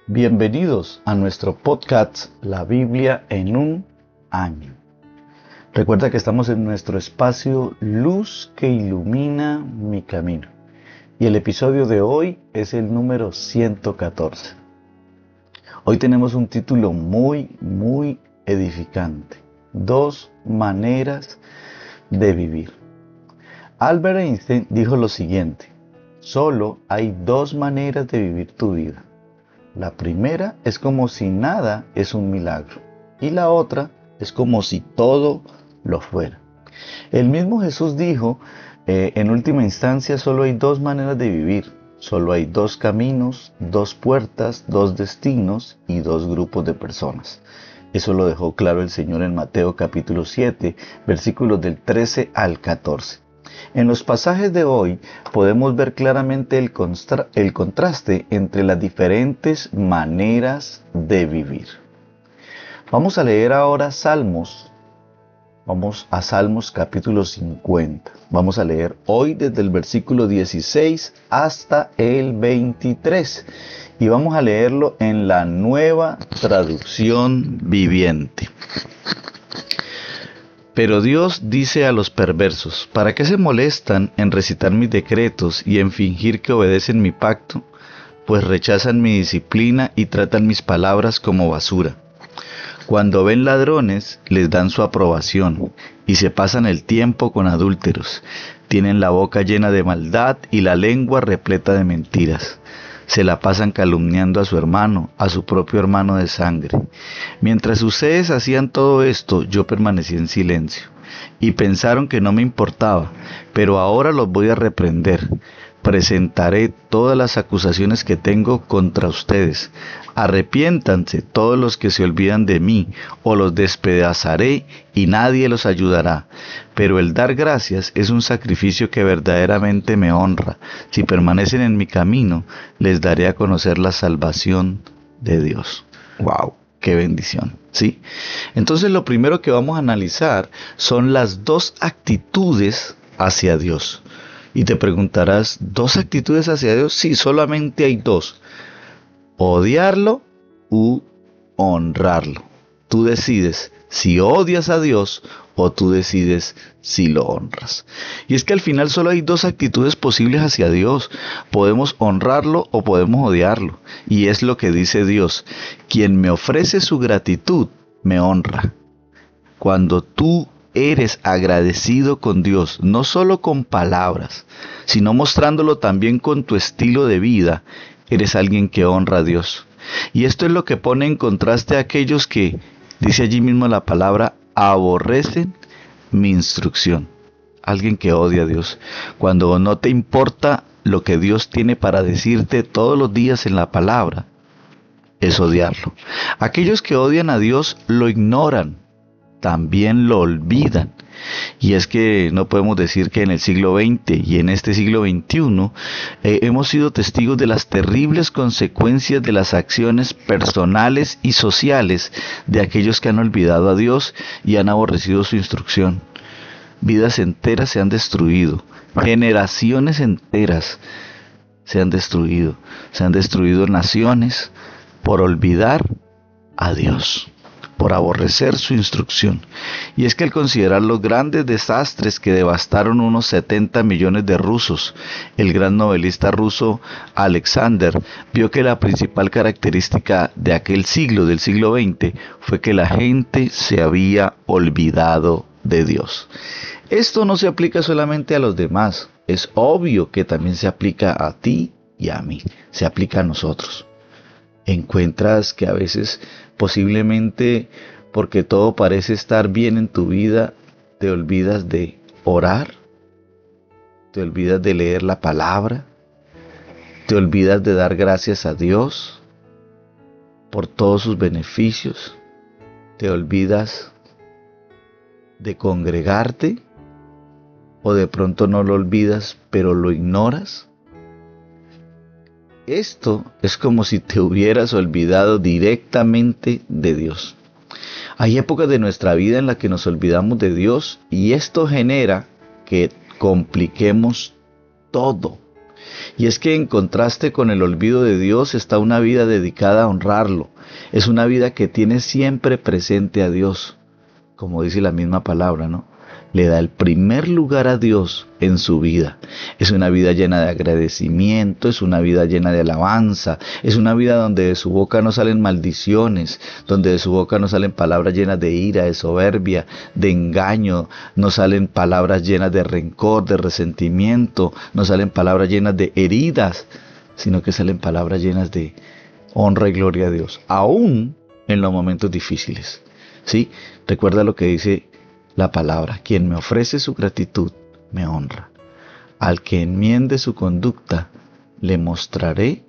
Bienvenidos a nuestro podcast La Biblia en un año. Recuerda que estamos en nuestro espacio Luz que ilumina mi camino. Y el episodio de hoy es el número 114. Hoy tenemos un título muy edificante. 2 maneras de vivir. Albert Einstein dijo lo siguiente: solo hay 2 maneras de vivir tu vida. La primera es como si nada es un milagro y la otra es como si todo lo fuera. El mismo Jesús dijo, en última instancia solo hay 2 maneras de vivir, solo hay 2 caminos, 2 puertas, 2 destinos y 2 grupos de personas. Eso lo dejó claro el Señor en Mateo capítulo 7, versículos del 13 al 14. En los pasajes de hoy podemos ver claramente el contraste entre las diferentes maneras de vivir. Vamos a leer ahora Salmos. Vamos a Salmos capítulo 50. Vamos a leer hoy desde el versículo 16 hasta el 23. Y vamos a leerlo en la Nueva Traducción Viviente. Pero Dios dice a los perversos: ¿para qué se molestan en recitar mis decretos y en fingir que obedecen mi pacto? Pues rechazan mi disciplina y tratan mis palabras como basura. Cuando ven ladrones, les dan su aprobación y se pasan el tiempo con adúlteros. Tienen la boca llena de maldad y la lengua repleta de mentiras. Se la pasan calumniando a su hermano, a su propio hermano de sangre. Mientras ustedes hacían todo esto, yo permanecí en silencio. Y pensaron que no me importaba, pero ahora los voy a reprender. Presentaré todas las acusaciones que tengo contra ustedes. Arrepiéntanse todos los que se olvidan de mí, o los despedazaré y nadie los ayudará. Pero el dar gracias es un sacrificio que verdaderamente me honra. Si permanecen en mi camino, les daré a conocer la salvación de Dios. ¡Wow! ¡Qué bendición! ¿Sí? Entonces lo primero que vamos a analizar son las 2 actitudes hacia Dios. Y te preguntarás, ¿2 actitudes hacia Dios? Sí, solamente hay 2. Odiarlo u honrarlo. Tú decides si odias a Dios o tú decides si lo honras. Y es que al final solo hay 2 actitudes posibles hacia Dios. Podemos honrarlo o podemos odiarlo. Y es lo que dice Dios: quien me ofrece su gratitud, me honra. Cuando tú eres agradecido con Dios, no solo con palabras, sino mostrándolo también con tu estilo de vida, eres alguien que honra a Dios. Y esto es lo que pone en contraste a aquellos que, dice allí mismo la palabra, aborrecen mi instrucción. Alguien que odia a Dios. Cuando no te importa lo que Dios tiene para decirte todos los días en la palabra, es odiarlo. Aquellos que odian a Dios lo ignoran, también lo olvidan. Y es que no podemos decir que en el siglo XX y en este siglo XXI hemos sido testigos de las terribles consecuencias de las acciones personales y sociales de aquellos que han olvidado a Dios y han aborrecido su instrucción. Vidas enteras se han destruido, generaciones enteras se han destruido naciones por olvidar a Dios, por aborrecer su instrucción. Y es que al considerar los grandes desastres que devastaron unos 70 millones de rusos, el gran novelista ruso Alexander vio que la principal característica de aquel siglo, del siglo XX, fue que la gente se había olvidado de Dios. Esto no se aplica solamente a los demás, es obvio que también se aplica a ti y a mí, se aplica a nosotros. Encuentras que a veces posiblemente porque todo parece estar bien en tu vida, te olvidas de orar, te olvidas de leer la palabra, te olvidas de dar gracias a Dios por todos sus beneficios, te olvidas de congregarte, o de pronto no lo olvidas pero lo ignoras. Esto es como si te hubieras olvidado directamente de Dios. Hay épocas de nuestra vida en las que nos olvidamos de Dios y esto genera que compliquemos todo. Y es que en contraste con el olvido de Dios está una vida dedicada a honrarlo. Es una vida que tiene siempre presente a Dios, como dice la misma palabra, ¿no? Le da el primer lugar a Dios en su vida. Es una vida llena de agradecimiento, es una vida llena de alabanza, es una vida donde de su boca no salen maldiciones, donde de su boca no salen palabras llenas de ira, de soberbia, de engaño, no salen palabras llenas de rencor, de resentimiento, no salen palabras llenas de heridas, sino que salen palabras llenas de honra y gloria a Dios, aún en los momentos difíciles. ¿Sí? Recuerda lo que dice la palabra: quien me ofrece su gratitud, me honra. Al que enmiende su conducta, le mostraré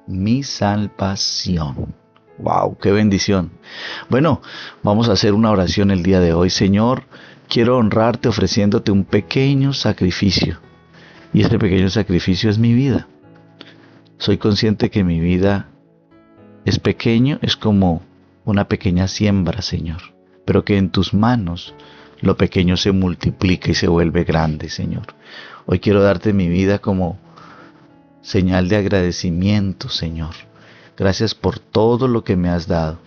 mi salvación. ¡Wow! ¡Qué bendición! Bueno, vamos a hacer una oración el día de hoy. Señor, quiero honrarte ofreciéndote un pequeño sacrificio. Y este pequeño sacrificio es mi vida. Soy consciente que mi vida es pequeño, es como una pequeña siembra, Señor, pero que en tus manos lo pequeño se multiplica y se vuelve grande, Señor. Hoy quiero darte mi vida como señal de agradecimiento, Señor. Gracias por todo lo que me has dado.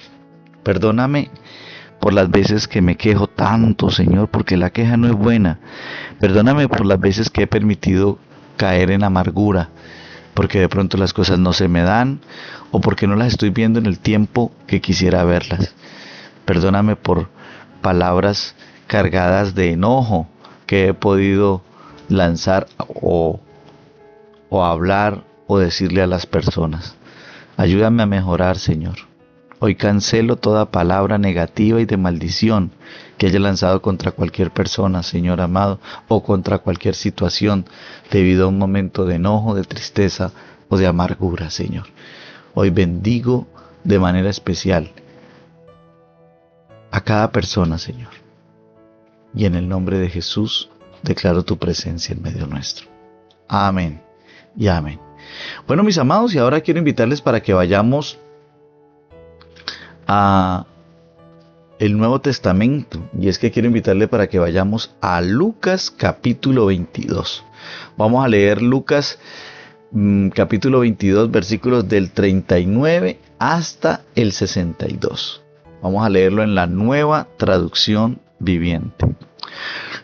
Perdóname por las veces que me quejo tanto, Señor, porque la queja no es buena. Perdóname por las veces que he permitido caer en amargura, porque de pronto las cosas no se me dan o porque no las estoy viendo en el tiempo que quisiera verlas. Perdóname por palabras cargadas de enojo que he podido lanzar o hablar o decirle a las personas. Ayúdame a mejorar, Señor. Hoy cancelo toda palabra negativa y de maldición que haya lanzado contra cualquier persona, Señor amado, o contra cualquier situación debido a un momento de enojo, de tristeza o de amargura, Señor. Hoy bendigo de manera especial a cada persona, Señor. Y en el nombre de Jesús declaro tu presencia en medio nuestro. Amén y amén. Bueno, mis amados, y ahora quiero invitarles para que vayamos a el Nuevo Testamento. Y es que quiero invitarle para que vayamos a Lucas capítulo 22. Vamos a leer Lucas capítulo 22, versículos del 39 hasta el 62. Vamos a leerlo en la Nueva Traducción Viviente.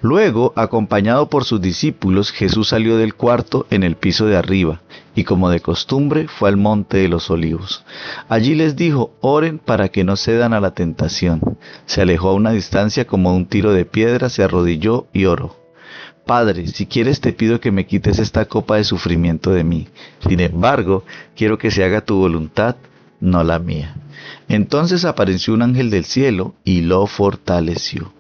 Luego, acompañado por sus discípulos, Jesús salió del cuarto en el piso de arriba, y como de costumbre fue al monte de los olivos. Allí les dijo: oren para que no cedan a la tentación. Se alejó a una distancia como a un tiro de piedra, se arrodilló y oró: Padre, si quieres te pido que me quites esta copa de sufrimiento de mí. Sin embargo, quiero que se haga tu voluntad, no la mía. Entonces apareció un ángel del cielo y lo fortaleció.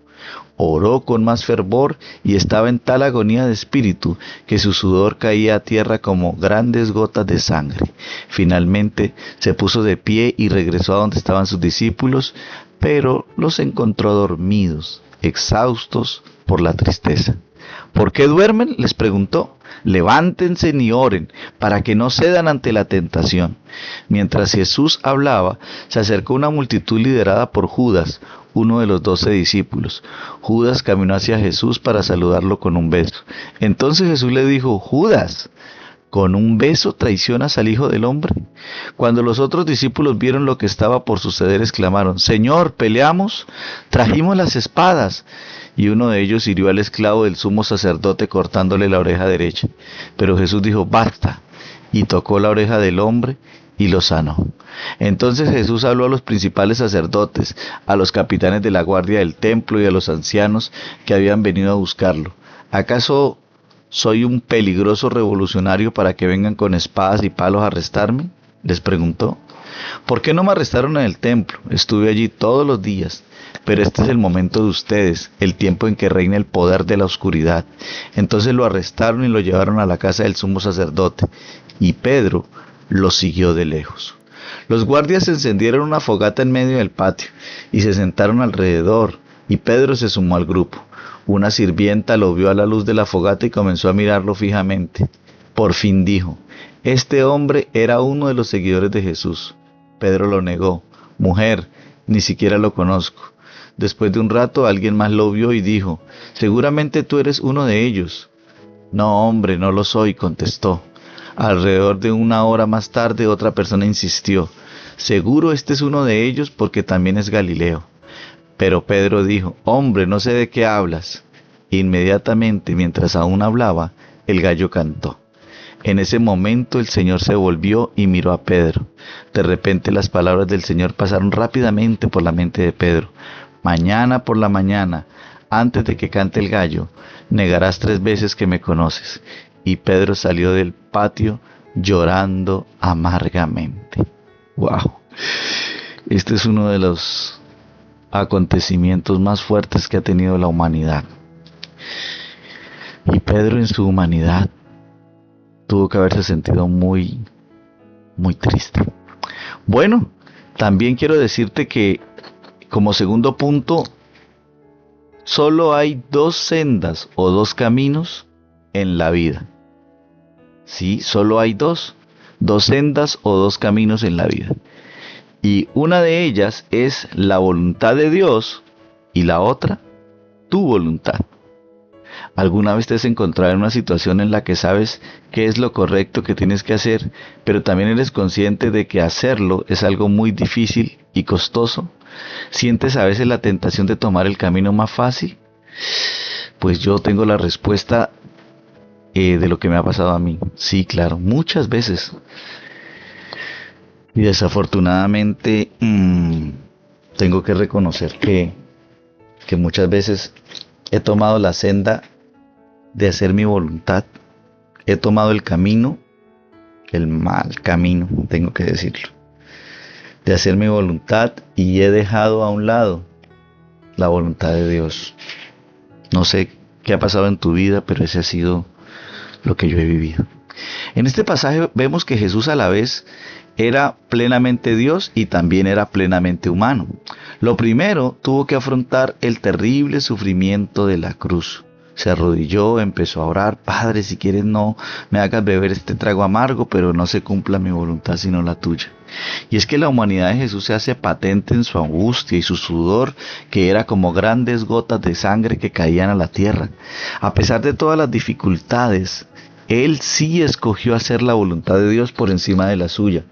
Oró con más fervor y estaba en tal agonía de espíritu que su sudor caía a tierra como grandes gotas de sangre. Finalmente se puso de pie y regresó a donde estaban sus discípulos, pero los encontró dormidos, exhaustos por la tristeza. ¿Por qué duermen?, les preguntó. Levántense y oren, para que no cedan ante la tentación. Mientras Jesús hablaba, se acercó una multitud liderada por Judas, uno de los 12 discípulos. Judas caminó hacia Jesús para saludarlo con un beso. Entonces Jesús le dijo: Judas, ¿con un beso traicionas al Hijo del Hombre? Cuando los otros discípulos vieron lo que estaba por suceder, exclamaron: Señor, ¿peleamos? Trajimos las espadas. Y uno de ellos hirió al esclavo del sumo sacerdote cortándole la oreja derecha. Pero Jesús dijo: basta, y tocó la oreja del hombre y lo sanó. Entonces Jesús habló a los principales sacerdotes, a los capitanes de la guardia del templo y a los ancianos que habían venido a buscarlo. ¿Acaso soy un peligroso revolucionario para que vengan con espadas y palos a arrestarme?, les preguntó. ¿Por qué no me arrestaron en el templo? Estuve allí todos los días. Pero este es el momento de ustedes, el tiempo en que reina el poder de la oscuridad. Entonces lo arrestaron y lo llevaron a la casa del sumo sacerdote, y Pedro lo siguió de lejos. Los guardias encendieron una fogata en medio del patio, y se sentaron alrededor, y Pedro se sumó al grupo. Una sirvienta lo vio a la luz de la fogata y comenzó a mirarlo fijamente. Por fin dijo: este hombre era uno de los seguidores de Jesús. Pedro lo negó: mujer, ni siquiera lo conozco. Después de un rato alguien más lo vio y dijo: seguramente tú eres uno de ellos. No, hombre, no lo soy, contestó. Alrededor de una hora más tarde otra persona insistió: seguro este es uno de ellos porque también es Galileo. Pero Pedro dijo: hombre, no sé de qué hablas. Inmediatamente, mientras aún hablaba, el gallo cantó. En ese momento el Señor se volvió y miró a Pedro. De repente las palabras del Señor pasaron rápidamente por la mente de Pedro. Mañana por la mañana, antes de que cante el gallo, negarás 3 veces que me conoces. Y Pedro salió del patio llorando amargamente. ¡Wow! Este es uno de los acontecimientos más fuertes que ha tenido la humanidad. Y Pedro, en su humanidad, tuvo que haberse sentido muy, muy triste. Bueno, también quiero decirte que, como segundo punto, solo hay 2 sendas o 2 caminos en la vida. Sí, solo hay 2 sendas o 2 caminos en la vida. Y una de ellas es la voluntad de Dios y la otra, tu voluntad. ¿Alguna vez te has encontrado en una situación en la que sabes qué es lo correcto que tienes que hacer, pero también eres consciente de que hacerlo es algo muy difícil y costoso? ¿Sientes a veces la tentación de tomar el camino más fácil? Pues yo tengo la respuesta de lo que me ha pasado a mí. Sí, claro, muchas veces. Y desafortunadamente tengo que reconocer que muchas veces he tomado la senda de hacer mi voluntad. He tomado el camino, el mal camino, tengo que decirlo, de hacer mi voluntad, y he dejado a un lado la voluntad de Dios. No sé qué ha pasado en tu vida, pero ese ha sido lo que yo he vivido. En este pasaje vemos que Jesús a la vez era plenamente Dios y también era plenamente humano. Lo primero, tuvo que afrontar el terrible sufrimiento de la cruz. Se arrodilló, empezó a orar: Padre, si quieres no me hagas beber este trago amargo, pero no se cumpla mi voluntad sino la tuya. Y es que la humanidad de Jesús se hace patente en su angustia y su sudor, que era como grandes gotas de sangre que caían a la tierra. A pesar de todas las dificultades, Él sí escogió hacer la voluntad de Dios por encima de la suya.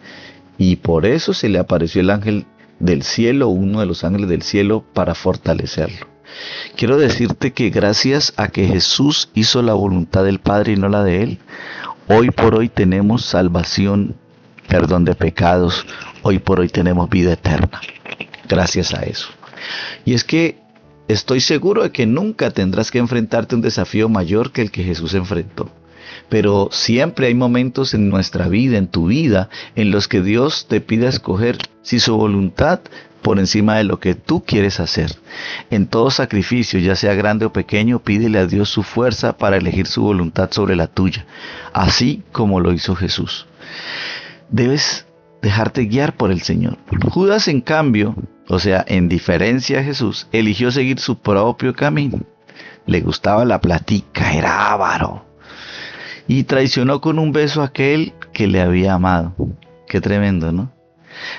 Y por eso se le apareció el ángel del cielo, uno de los ángeles del cielo, para fortalecerlo. Quiero decirte que gracias a que Jesús hizo la voluntad del Padre y no la de Él, hoy por hoy tenemos salvación, perdón de pecados, hoy por hoy tenemos vida eterna. Gracias a eso. Y es que estoy seguro de que nunca tendrás que enfrentarte a un desafío mayor que el que Jesús enfrentó. Pero siempre hay momentos en nuestra vida, en tu vida, en los que Dios te pide escoger si su voluntad por encima de lo que tú quieres hacer. En todo sacrificio, ya sea grande o pequeño, pídele a Dios su fuerza para elegir su voluntad sobre la tuya, así como lo hizo Jesús. Debes dejarte guiar por el Señor. Judas, en cambio, o sea, en diferencia a Jesús, eligió seguir su propio camino. Le gustaba la platica, era avaro, y traicionó con un beso a aquel que le había amado. Qué tremendo, ¿no?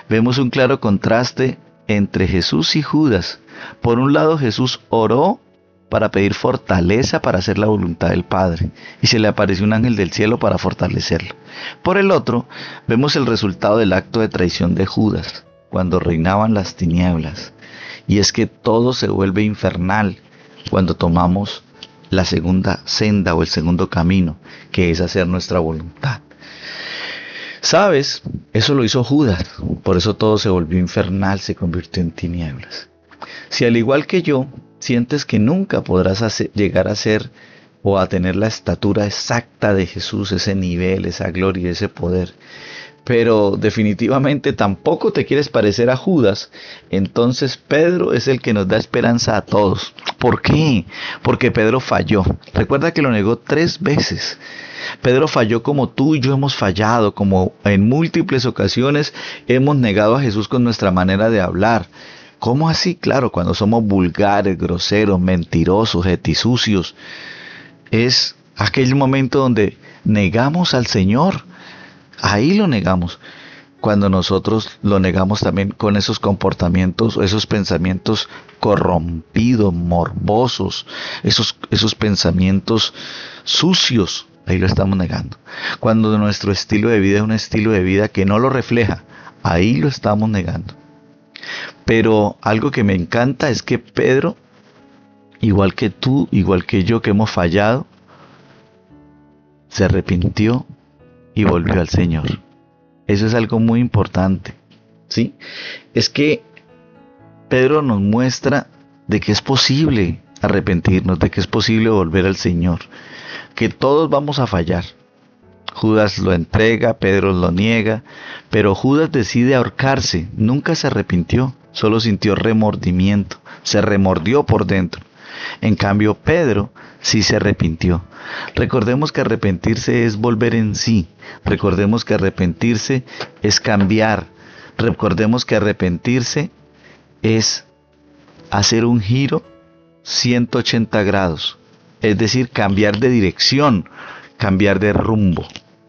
Vemos un claro contraste entre Jesús y Judas. Por un lado, Jesús oró para pedir fortaleza para hacer la voluntad del Padre, y se le apareció un ángel del cielo para fortalecerlo. Por el otro, vemos el resultado del acto de traición de Judas, cuando reinaban las tinieblas. Y es que todo se vuelve infernal cuando tomamos la segunda senda o el segundo camino, que es hacer nuestra voluntad. ¿Sabes? Eso lo hizo Judas, por eso todo se volvió infernal, se convirtió en tinieblas. Si al igual que yo, sientes que nunca podrás llegar a ser o a tener la estatura exacta de Jesús, ese nivel, esa gloria, ese poder, pero definitivamente tampoco te quieres parecer a Judas, entonces Pedro es el que nos da esperanza a todos. ¿Por qué? Porque Pedro falló. Recuerda que lo negó 3 veces. Pedro falló como tú y yo hemos fallado, como en múltiples ocasiones hemos negado a Jesús con nuestra manera de hablar. ¿Cómo así? Claro, cuando somos vulgares, groseros, mentirosos, jetisucios. Es aquel momento donde negamos al Señor. Ahí lo negamos. Cuando nosotros lo negamos también con esos comportamientos, esos pensamientos corrompidos, morbosos, esos pensamientos sucios ahí lo estamos negando. Cuando nuestro estilo de vida es un estilo de vida que no lo refleja, ahí lo estamos negando. Pero algo que me encanta es que Pedro, igual que tú, igual que yo que hemos fallado, se arrepintió y volvió al Señor. Eso es algo muy importante, ¿sí? Es que Pedro nos muestra de que es posible arrepentirnos, de que es posible volver al Señor, que todos vamos a fallar. Judas lo entrega, Pedro lo niega, pero Judas decide ahorcarse, nunca se arrepintió, solo sintió remordimiento, se remordió por dentro. En cambio, Pedro sí se arrepintió. Recordemos que arrepentirse es volver en sí, recordemos que arrepentirse es cambiar, recordemos que arrepentirse es hacer un giro 180 grados, es decir, cambiar de dirección, cambiar de rumbo,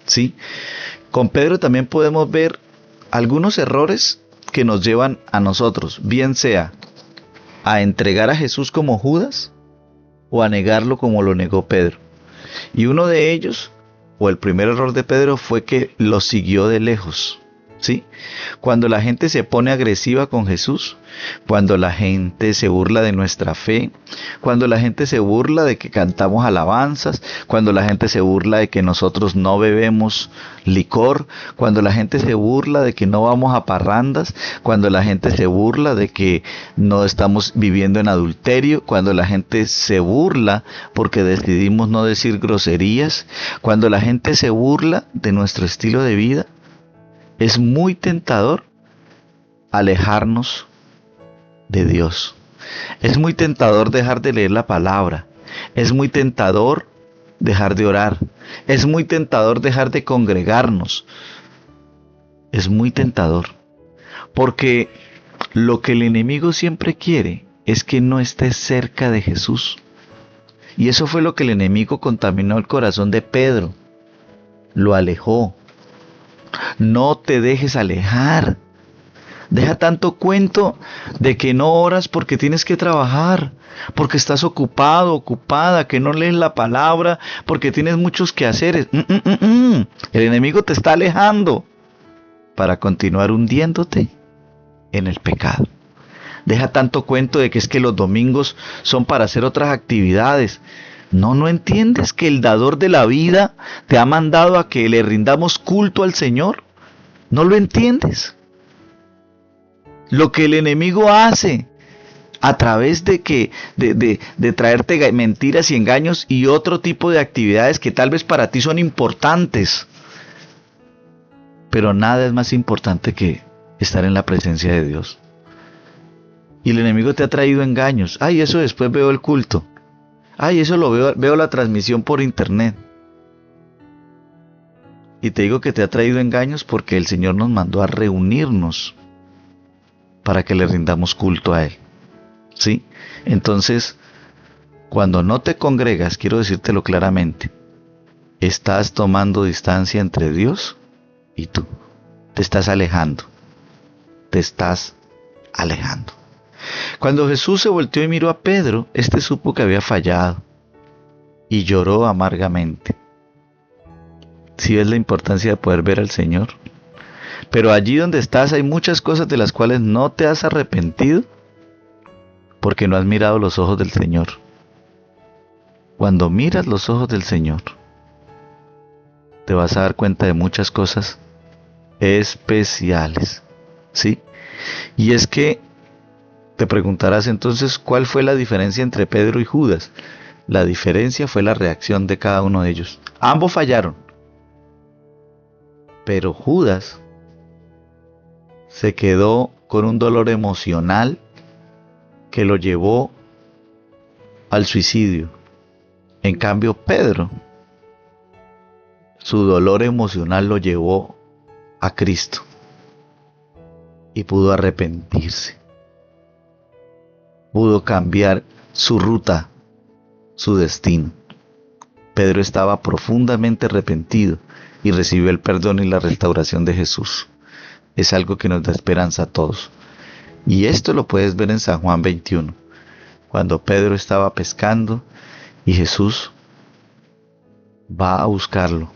¿sí? Con Pedro también podemos ver algunos errores que nos llevan a nosotros, bien sea a entregar a Jesús como Judas o a negarlo como lo negó Pedro. Y uno de ellos, o el primer error de Pedro, fue que lo siguió de lejos, ¿sí? Cuando la gente se pone agresiva con Jesús, cuando la gente se burla de nuestra fe, cuando la gente se burla de que cantamos alabanzas, cuando la gente se burla de que nosotros no bebemos licor, cuando la gente se burla de que no vamos a parrandas, cuando la gente se burla de que no estamos viviendo en adulterio, cuando la gente se burla porque decidimos no decir groserías, cuando la gente se burla de nuestro estilo de vida, es muy tentador alejarnos de Dios. Es muy tentador dejar de leer la palabra. Es muy tentador dejar de orar. Es muy tentador dejar de congregarnos. Es muy tentador. Porque lo que el enemigo siempre quiere es que no estés cerca de Jesús. Y eso fue lo que el enemigo contaminó el corazón de Pedro. Lo alejó. No te dejes alejar. Deja tanto cuento de que no oras porque tienes que trabajar, porque estás ocupado, ocupada, que no lees la palabra, porque tienes muchos quehaceres. El enemigo te está alejando para continuar hundiéndote en el pecado. Deja tanto cuento de que es que los domingos son para hacer otras actividades. No entiendes que el dador de la vida te ha mandado a que le rindamos culto al Señor. ¿No lo entiendes? Lo que el enemigo hace a través de traerte mentiras y engaños y otro tipo de actividades que tal vez para ti son importantes, pero nada es más importante que estar en la presencia de Dios. Y el enemigo te ha traído engaños. Ay, eso después veo el culto. Ay, eso lo veo la transmisión por internet. Y te digo que te ha traído engaños porque el Señor nos mandó a reunirnos para que le rindamos culto a Él, ¿sí? Entonces, cuando no te congregas, quiero decírtelo claramente, estás tomando distancia entre Dios y tú. Te estás alejando. Te estás alejando. Cuando Jesús se volteó y miró a Pedro, este supo que había fallado y lloró amargamente. ¿Sí ves la importancia de poder ver al Señor? Pero allí donde estás hay muchas cosas de las cuales no te has arrepentido porque no has mirado los ojos del Señor. Cuando miras los ojos del Señor, te vas a dar cuenta de muchas cosas especiales, ¿sí? Y es que te preguntarás entonces, ¿cuál fue la diferencia entre Pedro y Judas? La diferencia fue la reacción de cada uno de ellos. Ambos fallaron, pero Judas se quedó con un dolor emocional que lo llevó al suicidio. En cambio, Pedro, su dolor emocional lo llevó a Cristo y pudo arrepentirse. Pudo cambiar su ruta, su destino. Pedro estaba profundamente arrepentido y recibió el perdón y la restauración de Jesús. Es algo que nos da esperanza a todos. Y esto lo puedes ver en San Juan 21, cuando Pedro estaba pescando y Jesús va a buscarlo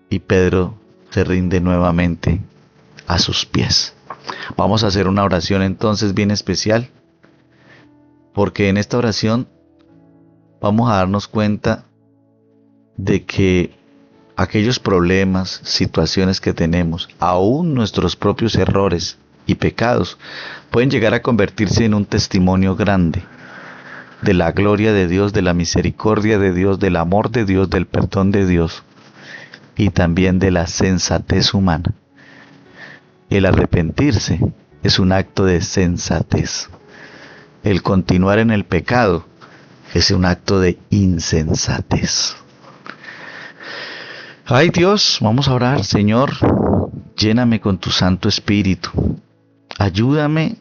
y Pedro se rinde nuevamente a sus pies. Vamos a hacer una oración entonces bien especial, porque en esta oración vamos a darnos cuenta de que aquellos problemas, situaciones que tenemos, aún nuestros propios errores y pecados, pueden llegar a convertirse en un testimonio grande de la gloria de Dios, de la misericordia de Dios, del amor de Dios, del perdón de Dios y también de la sensatez humana. El arrepentirse es un acto de sensatez. El continuar en el pecado es un acto de insensatez. Ay Dios, vamos a orar. Señor, lléname con tu Santo Espíritu. Ayúdame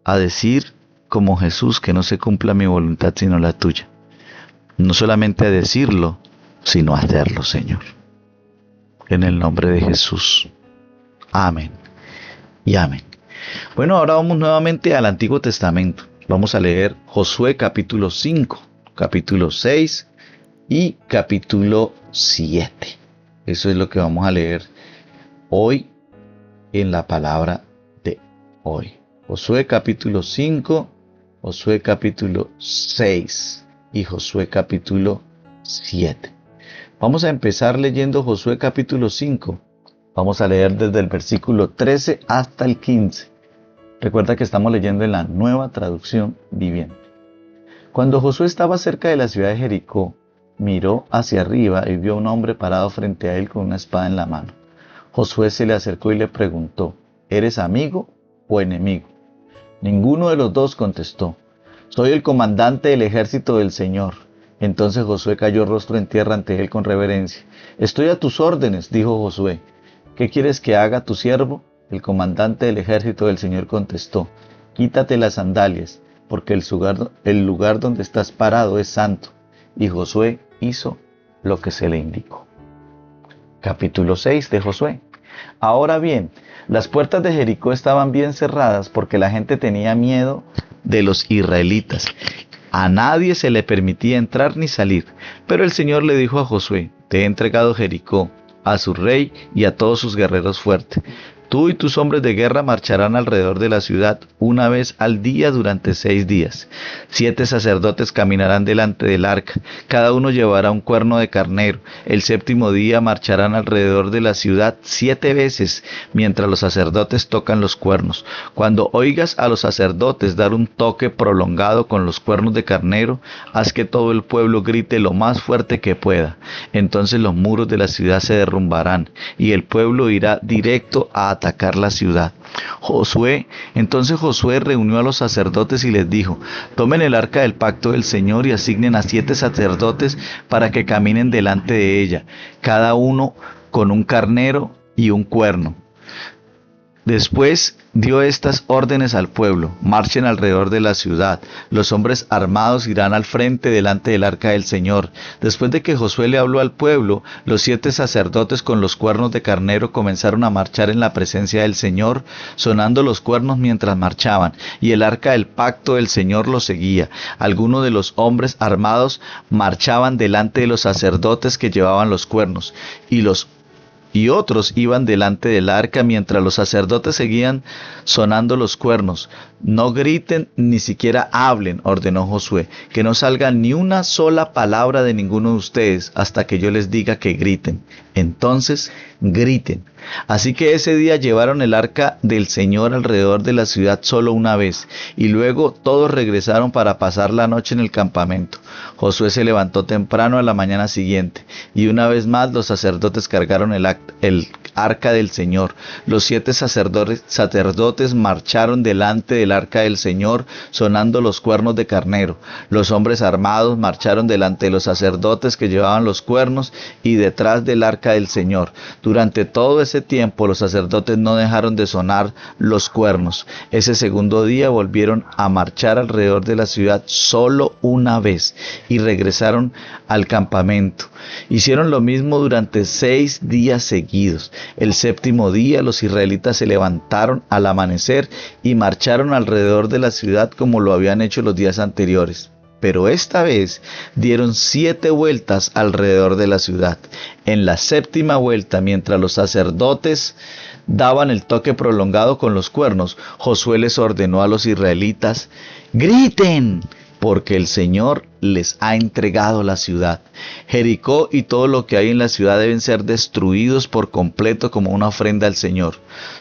a decir como Jesús que no se cumpla mi voluntad sino la tuya. No solamente a decirlo, sino a hacerlo, Señor. En el nombre de Jesús. Amén y amén. Bueno, ahora vamos nuevamente al Antiguo Testamento. Vamos a leer Josué capítulo 5, capítulo 6 y capítulo 7. Eso es lo que vamos a leer hoy en la palabra de hoy. Josué capítulo 5, Josué capítulo 6 y Josué capítulo 7. Vamos a empezar leyendo Josué capítulo 5. Vamos a leer desde el versículo 13 hasta el 15. Recuerda que estamos leyendo en la Nueva Traducción Viviente. Cuando Josué estaba cerca de la ciudad de Jericó, miró hacia arriba y vio a un hombre parado frente a él con una espada en la mano. Josué se le acercó y le preguntó: ¿eres amigo o enemigo? Ninguno de los dos contestó: soy el comandante del ejército del Señor. Entonces Josué cayó rostro en tierra ante él con reverencia. Estoy a tus órdenes, dijo Josué. ¿Qué quieres que haga tu siervo? El comandante del ejército del Señor contestó: quítate las sandalias, porque el lugar donde estás parado es santo. Y Josué hizo lo que se le indicó. Capítulo 6 de Josué. Ahora bien, las puertas de Jericó estaban bien cerradas porque la gente tenía miedo de los israelitas. A nadie se le permitía entrar ni salir. Pero el Señor le dijo a Josué: te he entregado Jericó, a su rey y a todos sus guerreros fuertes. Tú y tus hombres de guerra marcharán alrededor de la ciudad una vez al día durante 6 días. 7 sacerdotes caminarán delante del arca, cada uno llevará un cuerno de carnero. El 7º día marcharán alrededor de la ciudad 7 veces, mientras los sacerdotes tocan los cuernos. Cuando oigas a los sacerdotes dar un toque prolongado con los cuernos de carnero, haz que todo el pueblo grite lo más fuerte que pueda. Entonces los muros de la ciudad se derrumbarán, y el pueblo irá directo a atacar la ciudad. Entonces Josué reunió a los sacerdotes y les dijo: tomen el arca del pacto del Señor y asignen a 7 sacerdotes para que caminen delante de ella, cada uno con un carnero y un cuerno. Después dio estas órdenes al pueblo: marchen alrededor de la ciudad, los hombres armados irán al frente delante del arca del Señor. Después de que Josué le habló al pueblo, los 7 sacerdotes con los cuernos de carnero comenzaron a marchar en la presencia del Señor, sonando los cuernos mientras marchaban, y el arca del pacto del Señor los seguía. Algunos de los hombres armados marchaban delante de los sacerdotes que llevaban los cuernos, y otros iban delante del arca mientras los sacerdotes seguían sonando los cuernos. No griten ni siquiera hablen, ordenó Josué, que no salga ni una sola palabra de ninguno de ustedes hasta que yo les diga que griten. Entonces griten. Así que ese día llevaron el arca del Señor alrededor de la ciudad solo una vez, y luego todos regresaron para pasar la noche en el campamento. Josué se levantó temprano a la mañana siguiente, y una vez más los sacerdotes cargaron el arca del Señor. Los 7 sacerdotes marcharon delante del arca del Señor, sonando los cuernos de carnero. Los hombres armados marcharon delante de los sacerdotes que llevaban los cuernos y detrás del arca del Señor. Durante todo ese tiempo los sacerdotes no dejaron de sonar los cuernos. Ese segundo día volvieron a marchar alrededor de la ciudad solo una vez y regresaron al campamento. Hicieron lo mismo durante 6 días seguidos. El 7º día los israelitas se levantaron al amanecer y marcharon alrededor de la ciudad como lo habían hecho los días anteriores. pero esta vez dieron 7 vueltas alrededor de la ciudad. En la 7ª vuelta, mientras los sacerdotes daban el toque prolongado con los cuernos, Josué les ordenó a los israelitas: ¡griten! Porque el Señor les ha entregado la ciudad. Jericó y todo lo que hay en la ciudad deben ser destruidos por completo como una ofrenda al Señor.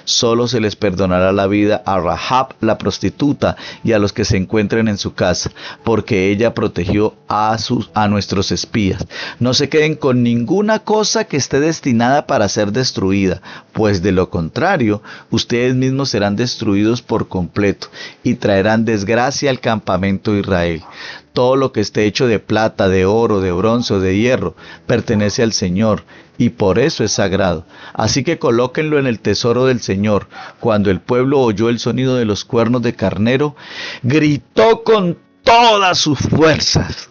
Solo se les perdonará la vida a Rahab, la prostituta, y a los que se encuentren en su casa, porque ella protegió a nuestros espías. No se queden con ninguna cosa que esté destinada para ser destruida, pues de lo contrario, ustedes mismos serán destruidos por completo y traerán desgracia al campamento de Israel. Todo lo que esté hecho de plata, de oro, de bronce o de hierro pertenece al Señor, y por eso es sagrado. Así que colóquenlo en el tesoro del Señor. Cuando el pueblo oyó el sonido de los cuernos de carnero, gritó con todas sus fuerzas.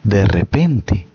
De repente,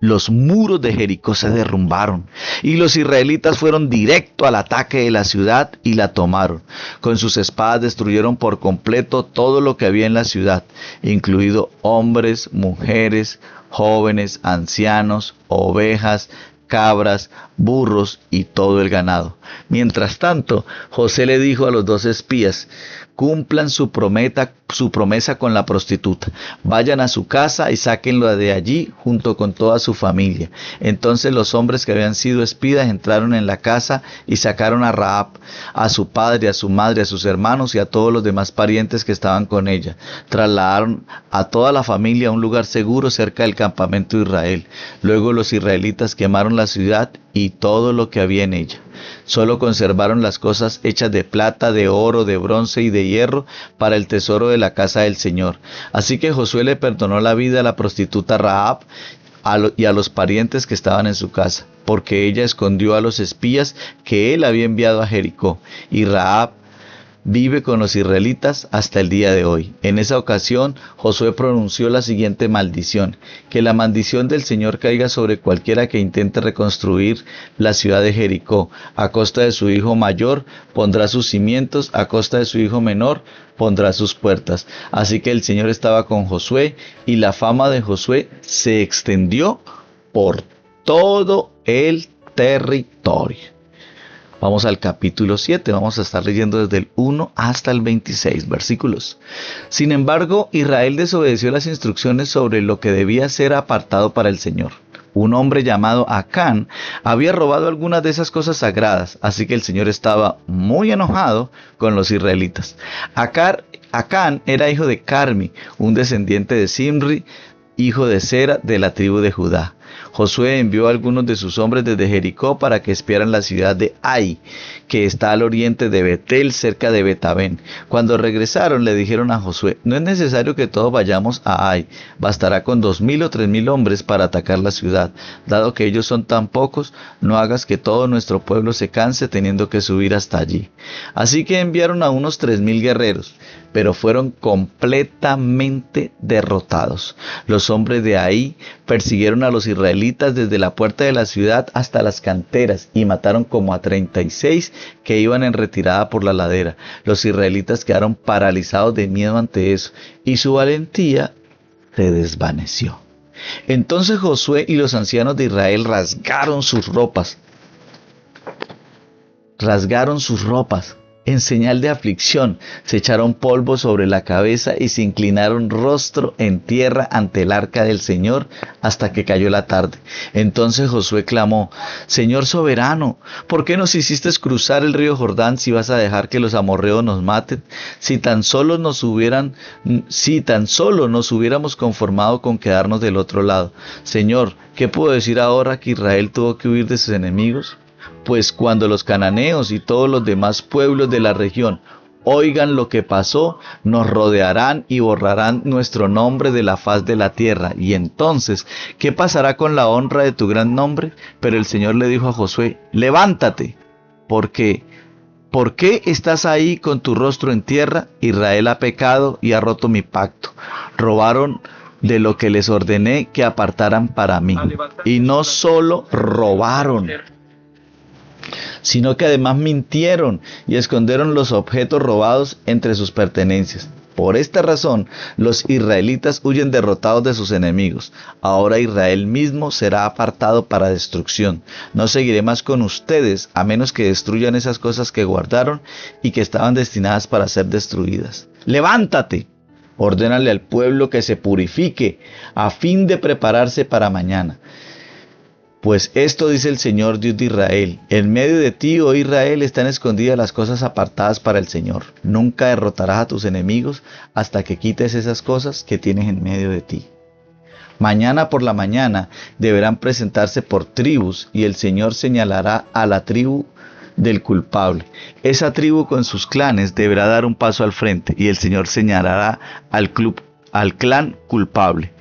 los muros de Jericó se derrumbaron y los israelitas fueron directo al ataque de la ciudad y la tomaron. Con sus espadas destruyeron por completo todo lo que había en la ciudad, incluido hombres, mujeres, jóvenes, ancianos, ovejas, cabras, burros y todo el ganado. Mientras tanto, José le dijo a los 2 espías: cumplan su promesa con la prostituta. Vayan a su casa y sáquenlo de allí junto con toda su familia. Entonces los hombres que habían sido espías entraron en la casa y sacaron a Rahab, a su padre, a su madre, a sus hermanos y a todos los demás parientes que estaban con ella. Trasladaron a toda la familia a un lugar seguro cerca del campamento de Israel. Luego los israelitas quemaron la ciudad y todo lo que había en ella. Solo conservaron las cosas hechas de plata, de oro, de bronce y de hierro para el tesoro de la casa del Señor. Así que Josué le perdonó la vida a la prostituta Rahab y a los parientes que estaban en su casa, porque ella escondió a los espías que él había enviado a Jericó. Y Rahab vive con los israelitas hasta el día de hoy. En esa ocasión, Josué pronunció la siguiente maldición: que la maldición del Señor caiga sobre cualquiera que intente reconstruir la ciudad de Jericó. A costa de su hijo mayor pondrá sus cimientos, a costa de su hijo menor pondrá sus puertas. Así que el Señor estaba con Josué, y la fama de Josué se extendió por todo el territorio. Vamos al capítulo 7, vamos a estar leyendo desde el 1 hasta el 26 versículos. Sin embargo, Israel desobedeció las instrucciones sobre lo que debía ser apartado para el Señor. Un hombre llamado Acán había robado algunas de esas cosas sagradas, así que el Señor estaba muy enojado con los israelitas. Acán era hijo de Carmi, un descendiente de Zimri, hijo de Sera, de la tribu de Judá. Josué envió a algunos de sus hombres desde Jericó para que espiaran la ciudad de Ai, que está al oriente de Betel, cerca de Betabén. Cuando regresaron, le dijeron a Josué: no es necesario que todos vayamos a Ai, bastará con 2,000 o 3,000 hombres para atacar la ciudad. Dado que ellos son tan pocos, no hagas que todo nuestro pueblo se canse teniendo que subir hasta allí. Así que enviaron a unos 3,000 guerreros, pero fueron completamente derrotados. Los hombres de Ai persiguieron a los israelitas desde la puerta de la ciudad hasta las canteras y mataron como a 36 que iban en retirada por la ladera. Los israelitas quedaron paralizados de miedo ante eso y su valentía se desvaneció. Entonces Josué y los ancianos de Israel rasgaron sus ropas en señal de aflicción, se echaron polvo sobre la cabeza y se inclinaron rostro en tierra ante el arca del Señor hasta que cayó la tarde. Entonces Josué clamó: Señor soberano, ¿por qué nos hiciste cruzar el río Jordán si vas a dejar que los amorreos nos maten? Si tan solo nos hubiéramos conformado con quedarnos del otro lado. Señor, ¿qué puedo decir ahora que Israel tuvo que huir de sus enemigos? Pues cuando los cananeos y todos los demás pueblos de la región oigan lo que pasó, nos rodearán y borrarán nuestro nombre de la faz de la tierra. Y entonces, ¿qué pasará con la honra de tu gran nombre? Pero el Señor le dijo a Josué: levántate, ¿por qué estás ahí con tu rostro en tierra? Israel ha pecado y ha roto mi pacto. Robaron de lo que les ordené que apartaran para mí. Y no solo robaron, sino que además mintieron y escondieron los objetos robados entre sus pertenencias. Por esta razón, los israelitas huyen derrotados de sus enemigos. Ahora Israel mismo será apartado para destrucción. No seguiré más con ustedes, a menos que destruyan esas cosas que guardaron y que estaban destinadas para ser destruidas. ¡Levántate! Ordénale al pueblo que se purifique, a fin de prepararse para mañana. Pues esto dice el Señor Dios de Israel: en medio de ti, oh Israel, están escondidas las cosas apartadas para el Señor. Nunca derrotarás a tus enemigos hasta que quites esas cosas que tienes en medio de ti. Mañana por la mañana deberán presentarse por tribus, y el Señor señalará a la tribu del culpable. Esa tribu con sus clanes deberá dar un paso al frente, y el Señor señalará al clan culpable.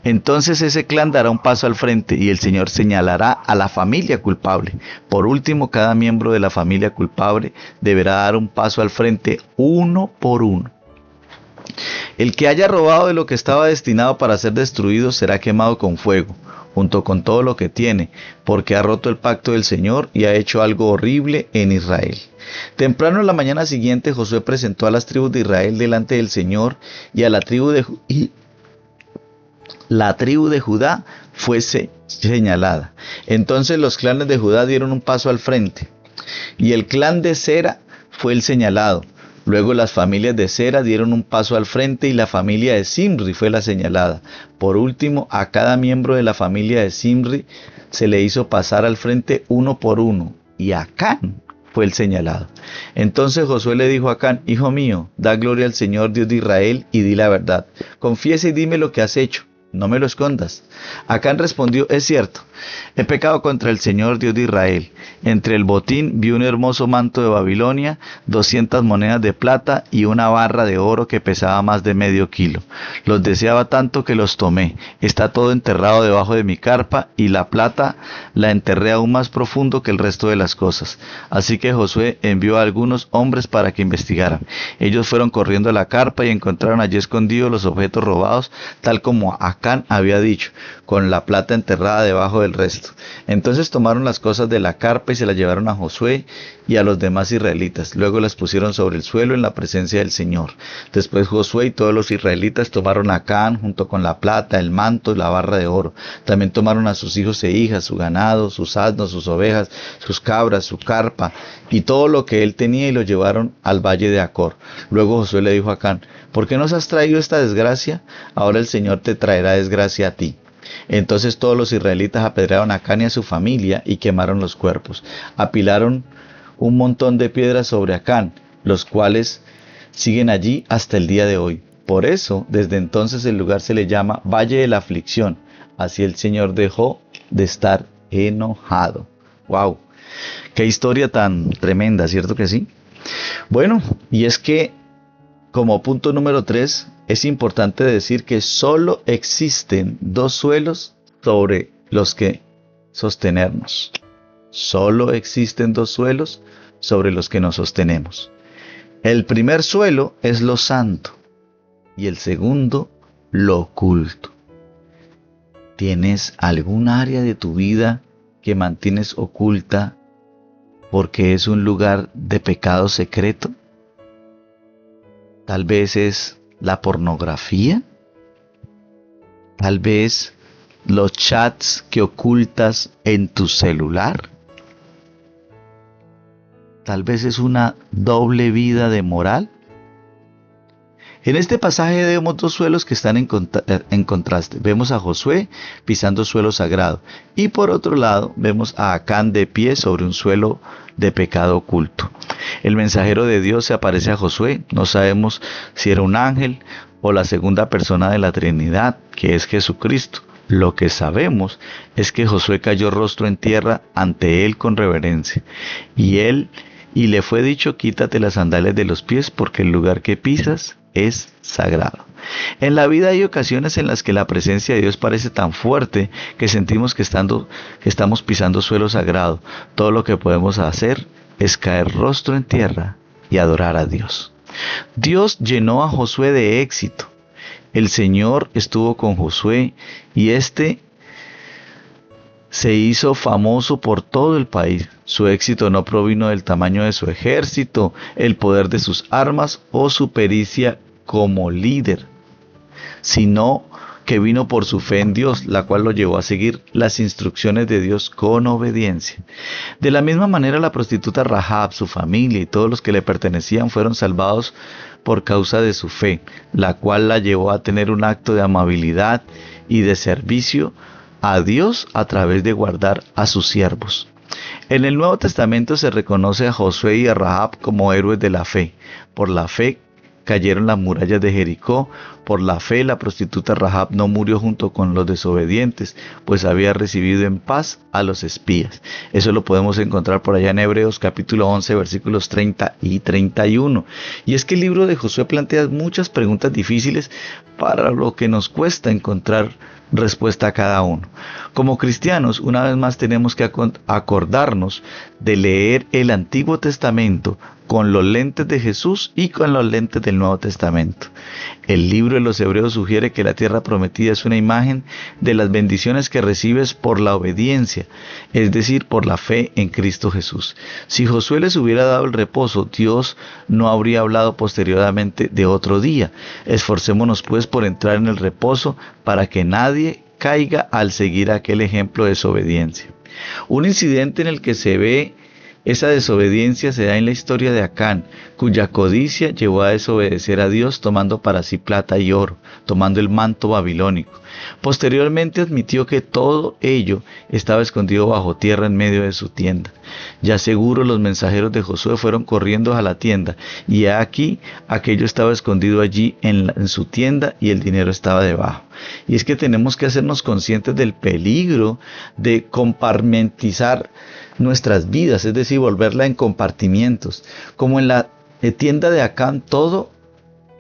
Entonces ese clan dará un paso al frente y el Señor señalará a la familia culpable. Por último, cada miembro de la familia culpable deberá dar un paso al frente, uno por uno. El que haya robado de lo que estaba destinado para ser destruido será quemado con fuego, junto con todo lo que tiene, porque ha roto el pacto del Señor y ha hecho algo horrible en Israel. Temprano en la mañana siguiente, Josué presentó a las tribus de Israel delante del Señor, y a la tribu de Judá fue señalada. Entonces los clanes de Judá dieron un paso al frente, y el clan de Sera fue el señalado. Luego las familias de Sera dieron un paso al frente, y la familia de Zimri fue la señalada. Por último, a cada miembro de la familia de Zimri se le hizo pasar al frente uno por uno, y Acán fue el señalado. Entonces Josué le dijo a Acán: hijo mío, da gloria al Señor Dios de Israel y di la verdad. Confiesa y dime lo que has hecho. No me lo escondas. Acán respondió: es cierto, he pecado contra el Señor Dios de Israel. Entre el botín vi un hermoso manto de Babilonia, 200 monedas de plata y una barra de oro que pesaba más de medio kilo. Los deseaba tanto que los tomé. Está todo enterrado debajo de mi carpa, y la plata la enterré aún más profundo que el resto de las cosas. Así que Josué envió a algunos hombres para que investigaran. Ellos fueron corriendo a la carpa y encontraron allí escondidos los objetos robados, tal como Acán había dicho, con la plata enterrada debajo del resto. Entonces tomaron las cosas de la carpa y se las llevaron a Josué y a los demás israelitas. Luego las pusieron sobre el suelo en la presencia del Señor. Después Josué y todos los israelitas tomaron a Acán junto con la plata, el manto y la barra de oro. También tomaron a sus hijos e hijas, su ganado, sus asnos, sus ovejas, sus cabras, su carpa y todo lo que él tenía, y lo llevaron al valle de Acor. Luego Josué le dijo a Acán: ¿por qué nos has traído esta desgracia? Ahora el Señor te traerá desgracia a ti. Entonces todos los israelitas apedrearon a Acán y a su familia y quemaron los cuerpos. Apilaron un montón de piedras sobre Acán, los cuales siguen allí hasta el día de hoy. Por eso, desde entonces el lugar se le llama Valle de la Aflicción. Así el Señor dejó de estar enojado. ¡Wow! ¡Qué historia tan tremenda!, ¿cierto que sí? Bueno, y es que como punto número 3, es importante decir que solo existen dos suelos sobre los que sostenernos. Solo existen dos suelos sobre los que nos sostenemos. El primer suelo es lo santo y el segundo, lo oculto. ¿Tienes algún área de tu vida que mantienes oculta porque es un lugar de pecado secreto? Tal vez es la pornografía. Tal vez los chats que ocultas en tu celular. Tal vez es una doble vida de moral. En este pasaje vemos dos suelos que están en contraste. Vemos a Josué pisando suelo sagrado, y por otro lado vemos a Acán de pie sobre un suelo de pecado oculto. El mensajero de Dios se aparece a Josué. No sabemos si era un ángel o la segunda persona de la Trinidad, que es Jesucristo. Lo que sabemos es que Josué cayó rostro en tierra ante él con reverencia, y le fue dicho: quítate las sandalias de los pies, porque el lugar que pisas es sagrado. En la vida hay ocasiones en las que la presencia de Dios parece tan fuerte que sentimos que estamos pisando suelo sagrado. Todo lo que podemos hacer es caer rostro en tierra y adorar a Dios. Dios llenó a Josué de éxito. El Señor estuvo con Josué, y éste se hizo famoso por todo el país. Su éxito no provino del tamaño de su ejército, el poder de sus armas o su pericia como líder, sino que vino por su fe en Dios, la cual lo llevó a seguir las instrucciones de Dios con obediencia. De la misma manera, la prostituta Rahab, su familia y todos los que le pertenecían fueron salvados por causa de su fe, la cual la llevó a tener un acto de amabilidad y de servicio a Dios a través de guardar a sus siervos. En el Nuevo Testamento se reconoce a Josué y a Rahab como héroes de la fe. Por la fe cayeron las murallas de Jericó. Por la fe la prostituta Rahab no murió junto con los desobedientes, pues había recibido en paz a los espías. Eso lo podemos encontrar por allá en Hebreos capítulo 11 versículos 30 y 31. Y es que el libro de Josué plantea muchas preguntas difíciles para lo que nos cuesta encontrar respuesta a cada uno. Como cristianos, una vez más tenemos que acordarnos de leer el Antiguo Testamento con los lentes de Jesús y con los lentes del Nuevo Testamento. El libro de los Hebreos sugiere que la tierra prometida es una imagen de las bendiciones que recibes por la obediencia, es decir, por la fe en Cristo Jesús. Si Josué les hubiera dado el reposo, Dios no habría hablado posteriormente de otro día. Esforcémonos pues por entrar en el reposo para que nadie caiga al seguir aquel ejemplo de desobediencia. Un incidente en el que se ve esa desobediencia se da en la historia de Acán, cuya codicia llevó a desobedecer a Dios tomando para sí plata y oro, tomando el manto babilónico. Posteriormente admitió que todo ello estaba escondido bajo tierra en medio de su tienda. Ya seguro los mensajeros de Josué fueron corriendo a la tienda, y aquí aquello estaba escondido allí en su tienda y el dinero estaba debajo. Y es que tenemos que hacernos conscientes del peligro de compartimentizar nuestras vidas, es decir, volverla en compartimientos. Como en la tienda de Acán, todo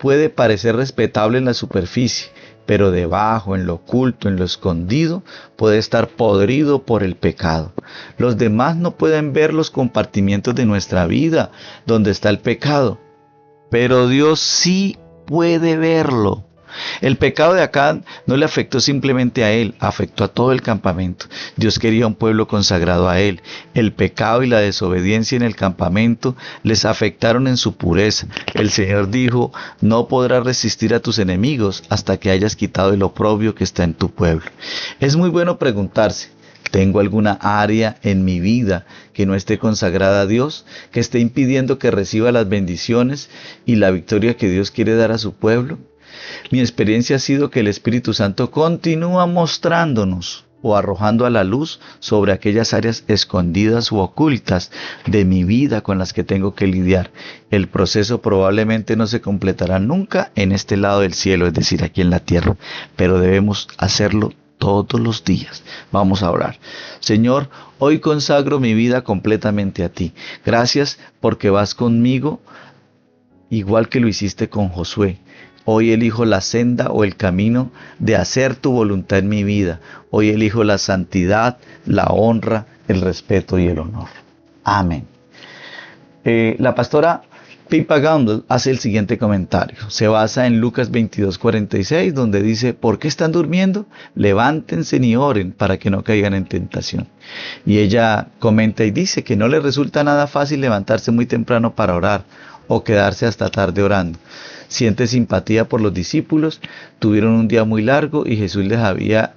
puede parecer respetable en la superficie, pero debajo, en lo oculto, en lo escondido, puede estar podrido por el pecado. Los demás no pueden ver los compartimientos de nuestra vida donde está el pecado, pero Dios sí puede verlo. El pecado de Acán no le afectó simplemente a él, afectó a todo el campamento. Dios quería un pueblo consagrado a él. El pecado y la desobediencia en el campamento les afectaron en su pureza. El Señor dijo: no podrás resistir a tus enemigos hasta que hayas quitado el oprobio que está en tu pueblo. Es muy bueno preguntarse: ¿tengo alguna área en mi vida que no esté consagrada a Dios, que esté impidiendo que reciba las bendiciones y la victoria que Dios quiere dar a su pueblo? Mi experiencia ha sido que el Espíritu Santo continúa mostrándonos o arrojando a la luz sobre aquellas áreas escondidas u ocultas de mi vida con las que tengo que lidiar. El proceso probablemente no se completará nunca en este lado del cielo, es decir, aquí en la tierra, pero debemos hacerlo todos los días. Vamos a orar. Señor, hoy consagro mi vida completamente a ti. Gracias porque vas conmigo, igual que lo hiciste con Josué. Hoy elijo la senda o el camino de hacer tu voluntad en mi vida. Hoy elijo la santidad, la honra, el respeto y el honor. Amén. La pastora Pippa Gamble hace el siguiente comentario. Se basa en Lucas 22:46, donde dice: ¿por qué están durmiendo? Levántense y oren para que no caigan en tentación. Y ella comenta y dice que no le resulta nada fácil levantarse muy temprano para orar o quedarse hasta tarde orando. Siente simpatía por los discípulos. Tuvieron un día muy largo y Jesús les había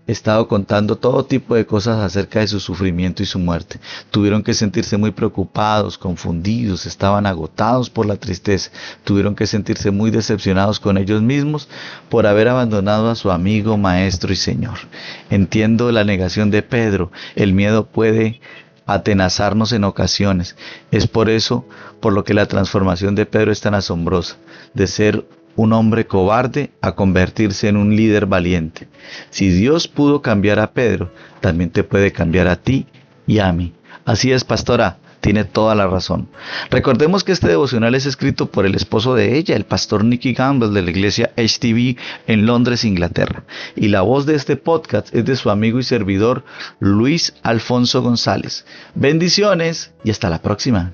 estado contando todo tipo de cosas acerca de su sufrimiento y su muerte. Tuvieron que sentirse muy preocupados, confundidos, estaban agotados por la tristeza. Tuvieron que sentirse muy decepcionados con ellos mismos por haber abandonado a su amigo, maestro y Señor. Entiendo la negación de Pedro. El miedo puede atenazarnos en ocasiones. Es por eso por lo que la transformación de Pedro es tan asombrosa, de ser un hombre cobarde a convertirse en un líder valiente. Si Dios pudo cambiar a Pedro, también te puede cambiar a ti y a mí. Así es, pastora, tiene toda la razón. Recordemos que este devocional es escrito por el esposo de ella, el pastor Nicky Gamble, de la iglesia HTV en Londres, Inglaterra. Y la voz de este podcast es de su amigo y servidor Luis Alfonso González. Bendiciones y hasta la próxima.